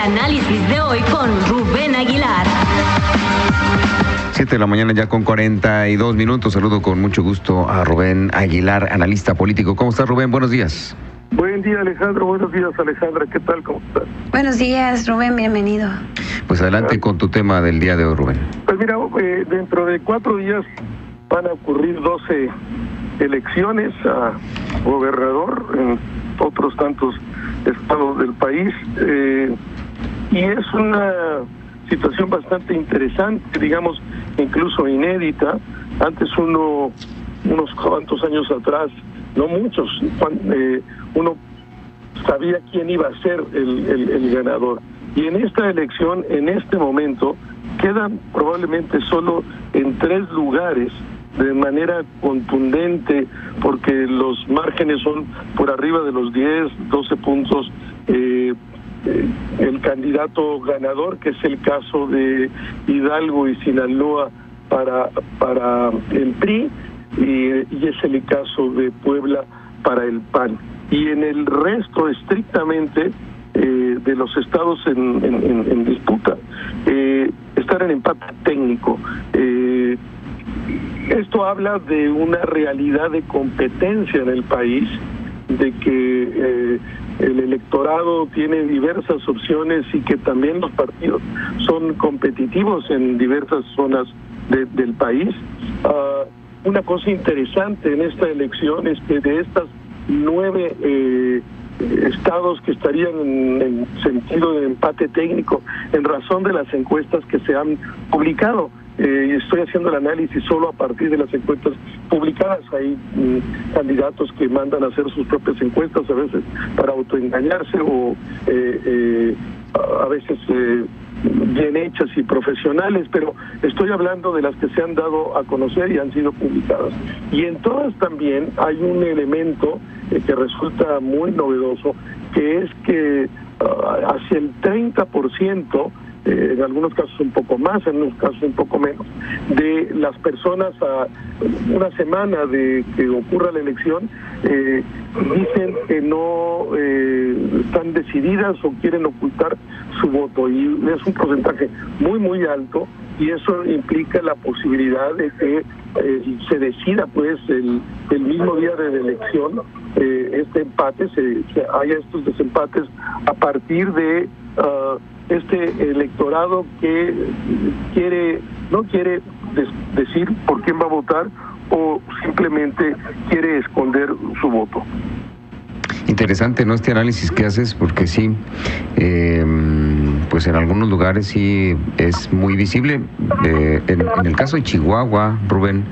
análisis de hoy con Rubén Aguilar. 7 de la mañana ya con 42 minutos. Saludo con mucho gusto a Rubén Aguilar, analista político. ¿Cómo estás, Rubén? Buenos días. Buen día, Alejandro. Buenos días, Alejandra. ¿Qué tal? ¿Cómo estás? Buenos días, Rubén. Bienvenido. Pues adelante con tu tema del día de hoy, Rubén. Pues mira, dentro de 4 días van a ocurrir 12 elecciones a gobernador en otros tantos estados del país. Y es una situación bastante interesante, digamos, incluso inédita. Antes unos cuantos años atrás, no muchos, uno sabía quién iba a ser el ganador. Y en esta elección, en este momento, quedan probablemente solo en 3 lugares de manera contundente, porque los márgenes son por arriba de los 10, 12 puntos. El candidato ganador, que es el caso de Hidalgo y Sinaloa para el PRI, y es el caso de Puebla para el PAN. Y en el resto, estrictamente, de los estados en disputa, están en empate técnico. Esto habla de una realidad de competencia en el país, de que el electorado tiene diversas opciones y que también los partidos son competitivos en diversas zonas del país. Una cosa interesante en esta elección es que de estas 9 estados que estarían en sentido de empate técnico, en razón de las encuestas que se han publicado, estoy haciendo el análisis solo a partir de las encuestas publicadas. Hay candidatos que mandan a hacer sus propias encuestas, a veces para autoengañarse o a veces bien hechas y profesionales, pero estoy hablando de las que se han dado a conocer y han sido publicadas. Y en todas también hay un elemento que resulta muy novedoso, que es que hacia el 30%, en algunos casos un poco más, en otros casos un poco menos, de las personas a una semana de que ocurra la elección, dicen que no están decididas o quieren ocultar su voto, y es un porcentaje muy muy alto, y eso implica la posibilidad de que se decida pues el mismo día de la elección este empate, haya estos desempates a partir de este electorado que no quiere decir por quién va a votar, o simplemente quiere esconder su voto. Interesante, ¿no?, este análisis que haces, porque sí, pues en algunos lugares sí es muy visible. En el caso de Chihuahua, Rubén,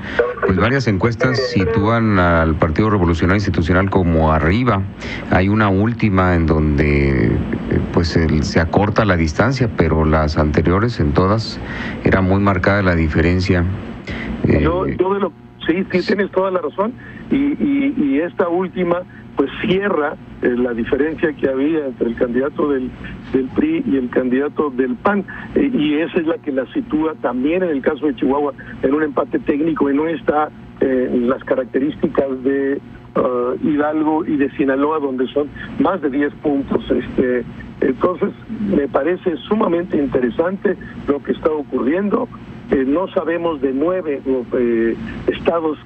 pues varias encuestas sitúan al Partido Revolucionario Institucional como arriba. Hay una última en donde pues se acorta la distancia, pero las anteriores en todas era muy marcada la diferencia. Sí, tienes toda la razón, y esta última pues cierra la diferencia que había entre el candidato del PRI y el candidato del PAN, y esa es la que la sitúa también en el caso de Chihuahua en un empate técnico, y no está en las características de Hidalgo y de Sinaloa, donde son más de 10 puntos. Entonces me parece sumamente interesante lo que está ocurriendo. No sabemos de 9 estados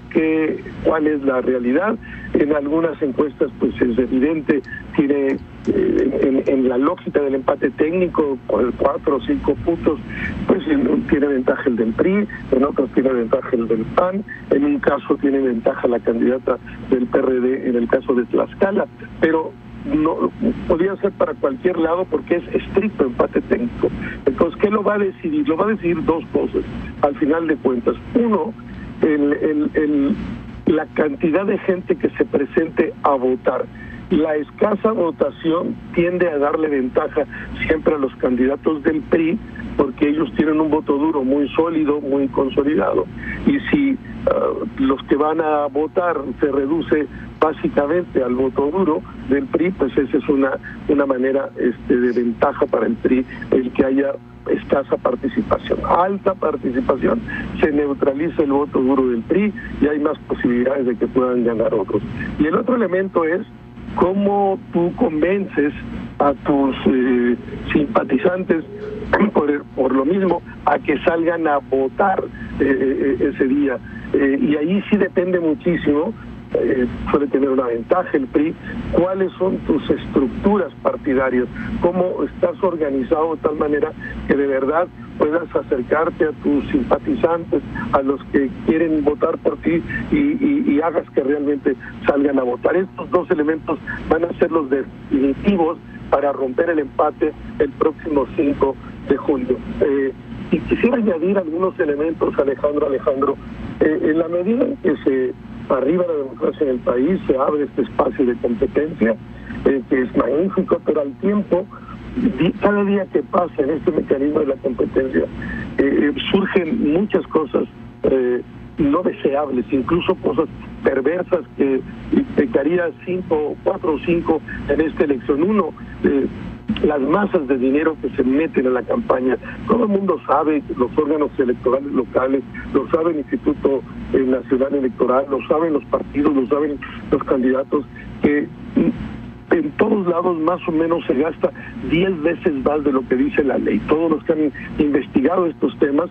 cuál es la realidad. En algunas encuestas pues es evidente, tiene en la lógica del empate técnico por 4 o 5 puntos, pues tiene ventaja el del PRI, en otros tiene ventaja el del PAN, en un caso tiene ventaja la candidata del PRD en el caso de Tlaxcala, pero no podría ser para cualquier lado porque es estricto empate técnico. Entonces, ¿qué lo va a decidir? Lo va a decidir 2 cosas al final de cuentas. Uno, la cantidad de gente que se presente a votar. La escasa votación tiende a darle ventaja siempre a los candidatos del PRI, porque ellos tienen un voto duro muy sólido, muy consolidado, y si los que van a votar se reduce básicamente al voto duro del PRI, pues esa es una manera de ventaja para el PRI, el que haya escasa participación. Alta participación, se neutraliza el voto duro del PRI y hay más posibilidades de que puedan ganar otros. Y el otro elemento es cómo tú convences a tus simpatizantes por lo mismo a que salgan a votar ese día. Y ahí sí depende muchísimo, suele tener una ventaja el PRI, cuáles son tus estructuras partidarias, cómo estás organizado de tal manera que de verdad puedas acercarte a tus simpatizantes, a los que quieren votar por ti y hagas que realmente salgan a votar. Estos dos elementos van a ser los definitivos para romper el empate el próximo 5 de julio. Y quisiera añadir algunos elementos, Alejandro. En la medida en que se arriba la democracia en el país, se abre este espacio de competencia, que es magnífico, pero al tiempo, cada día que pasa en este mecanismo de la competencia, surgen muchas cosas no deseables, incluso cosas perversas que pecaría 4 o 5 en esta elección. Uno, las masas de dinero que se meten en la campaña. Todo el mundo sabe, los órganos electorales locales, lo sabe el Instituto Nacional Electoral, lo saben los partidos, lo saben los candidatos, que en todos lados más o menos se gasta 10 veces más de lo que dice la ley. Todos los que han investigado estos temas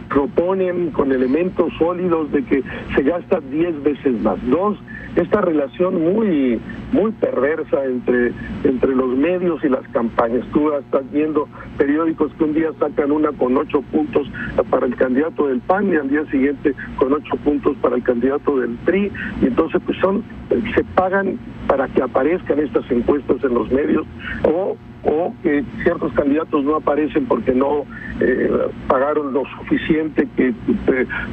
proponen con elementos sólidos de que se gasta 10 veces más. Dos, esta relación muy perversa entre los medios y las campañas. Tú estás viendo periódicos que un día sacan una con 8 puntos para el candidato del PAN y al día siguiente con 8 puntos para el candidato del PRI, y entonces pues se pagan para que aparezcan estas encuestas en los medios, o que ciertos candidatos no aparecen porque no pagaron lo suficiente que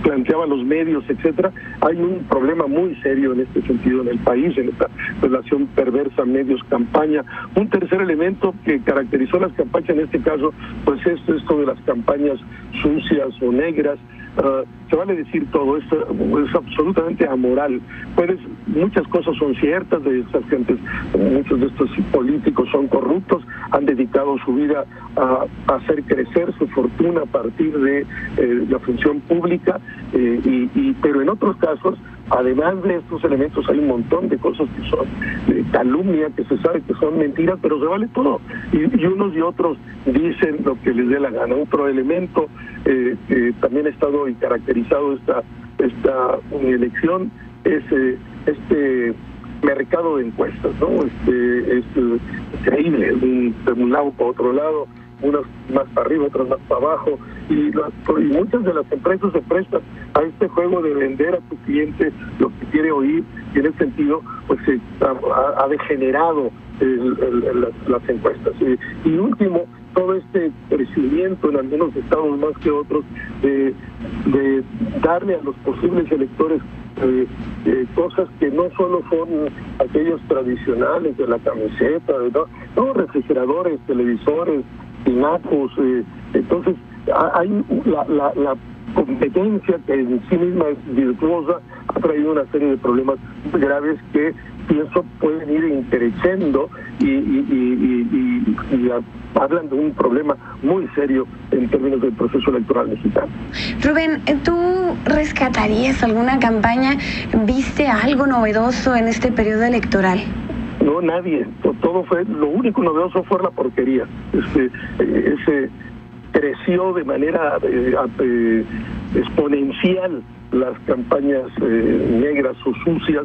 planteaban los medios, etcétera. Hay un problema muy serio en este sentido en el país, en esta relación perversa medios-campaña. Un tercer elemento que caracterizó las campañas en este caso, pues es esto de las campañas sucias o negras. Se vale decir todo esto, es absolutamente amoral. Muchas cosas son ciertas de estas gentes, muchos de estos políticos son corruptos, han dedicado su vida a hacer crecer su fortuna a partir de la función pública, pero en otros casos, además de estos elementos, hay un montón de cosas que son calumnia, que se sabe que son mentiras, pero se vale todo. Y unos y otros dicen lo que les dé la gana. Otro elemento que también ha estado y caracterizado esta elección es este mercado de encuestas, ¿no? Es increíble, de un lado para otro lado, unas más para arriba, otras más para abajo, y muchas de las empresas se prestan a este juego de vender a tu cliente lo que quiere oír, y en ese sentido pues ha degenerado las encuestas. Y último, todo este crecimiento en algunos estados más que otros de darle a los posibles electores cosas que no solo son aquellos tradicionales de la camiseta, no refrigeradores, televisores, tinacos. Entonces hay la competencia, que en sí misma es virtuosa, ha traído una serie de problemas muy graves que pienso pueden ir increciendo y hablan de un problema muy serio en términos del proceso electoral mexicano. Rubén, ¿tú rescatarías alguna campaña? ¿Viste algo novedoso en este periodo electoral? No, nadie. Todo fue, lo único novedoso fue la porquería. Ese creció de manera exponencial las campañas negras o sucias,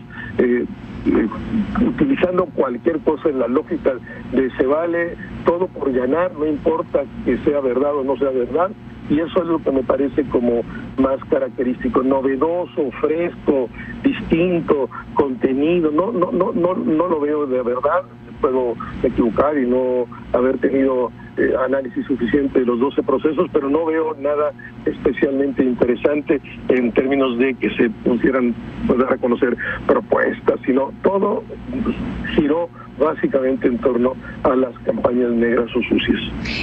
utilizando cualquier cosa en la lógica de se vale todo por ganar, no importa que sea verdad o no sea verdad. Y eso es lo que me parece como más característico, novedoso, fresco, distinto, contenido. No lo veo de verdad. Puedo equivocar y no haber tenido análisis suficiente de los 12 procesos, pero no veo nada especialmente interesante en términos de que se pusieran a reconocer propuestas, sino todo giró básicamente en torno a las campañas negras o sucias.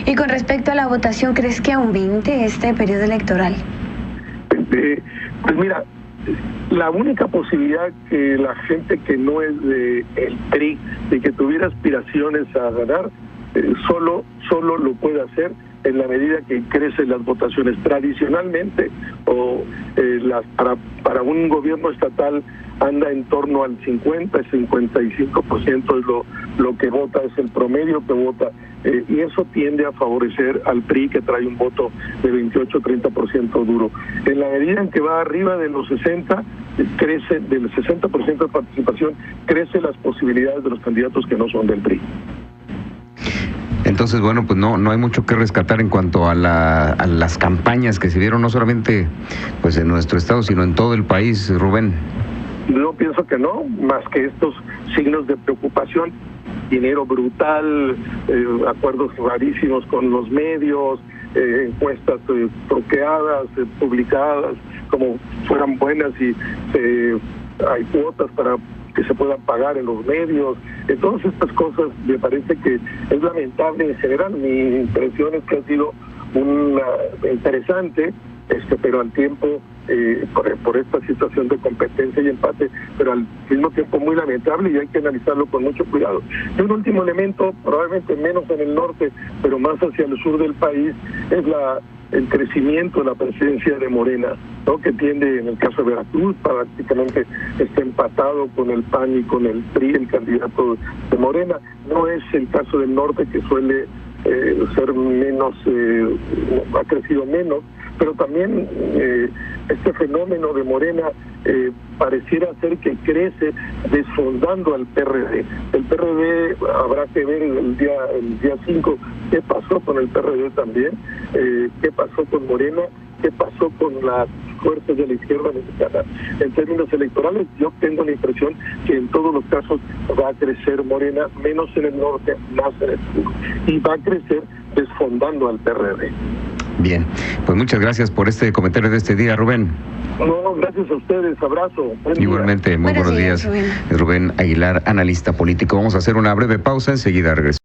Y con respecto a la votación, ¿crees que aumente este periodo electoral? Pues mira, la única posibilidad que la gente que no es de el PRI, de que tuviera aspiraciones a ganar, solo lo puede hacer en la medida que crecen las votaciones. Tradicionalmente, para un gobierno estatal anda en torno al 50-55% es lo que vota, es el promedio que vota, y eso tiende a favorecer al PRI, que trae un voto de 28-30% duro. En la medida en que va arriba de los 60, crece, del 60% de participación, crece las posibilidades de los candidatos que no son del PRI. Entonces, bueno, pues no hay mucho que rescatar en cuanto a las campañas que se vieron no solamente pues en nuestro estado, sino en todo el país, Rubén. Yo pienso que no, más que estos signos de preocupación, dinero brutal, acuerdos rarísimos con los medios, encuestas truqueadas, publicadas como fueran buenas y hay cuotas para que se puedan pagar en los medios. Todas estas cosas me parece que es lamentable en general. Mi impresión es que ha sido interesante, pero al tiempo, por esta situación de competencia y empate, pero al mismo tiempo muy lamentable, y hay que analizarlo con mucho cuidado. Y un último elemento, probablemente menos en el norte, pero más hacia el sur del país, es el crecimiento de la presencia de Morena, ¿no? Que tiende, en el caso de Veracruz, prácticamente está empatado con el PAN y con el PRI, el candidato de Morena. No es el caso del norte, que suele ser menos, ha crecido menos, pero también este fenómeno de Morena pareciera ser que crece desfondando al PRD. El PRD, habrá que ver el día 5 qué pasó con el PRD también, qué pasó con Morena, qué pasó con las fuerzas de la izquierda mexicana. En términos electorales, yo tengo la impresión que en todos los casos va a crecer Morena, menos en el norte, más en el sur, y va a crecer desfondando al PRD. Bien, pues muchas gracias por este comentario de este día, Rubén. No, gracias a ustedes, abrazo. Igualmente, muy buenos días. Rubén Aguilar, analista político. Vamos a hacer una breve pausa, enseguida regreso.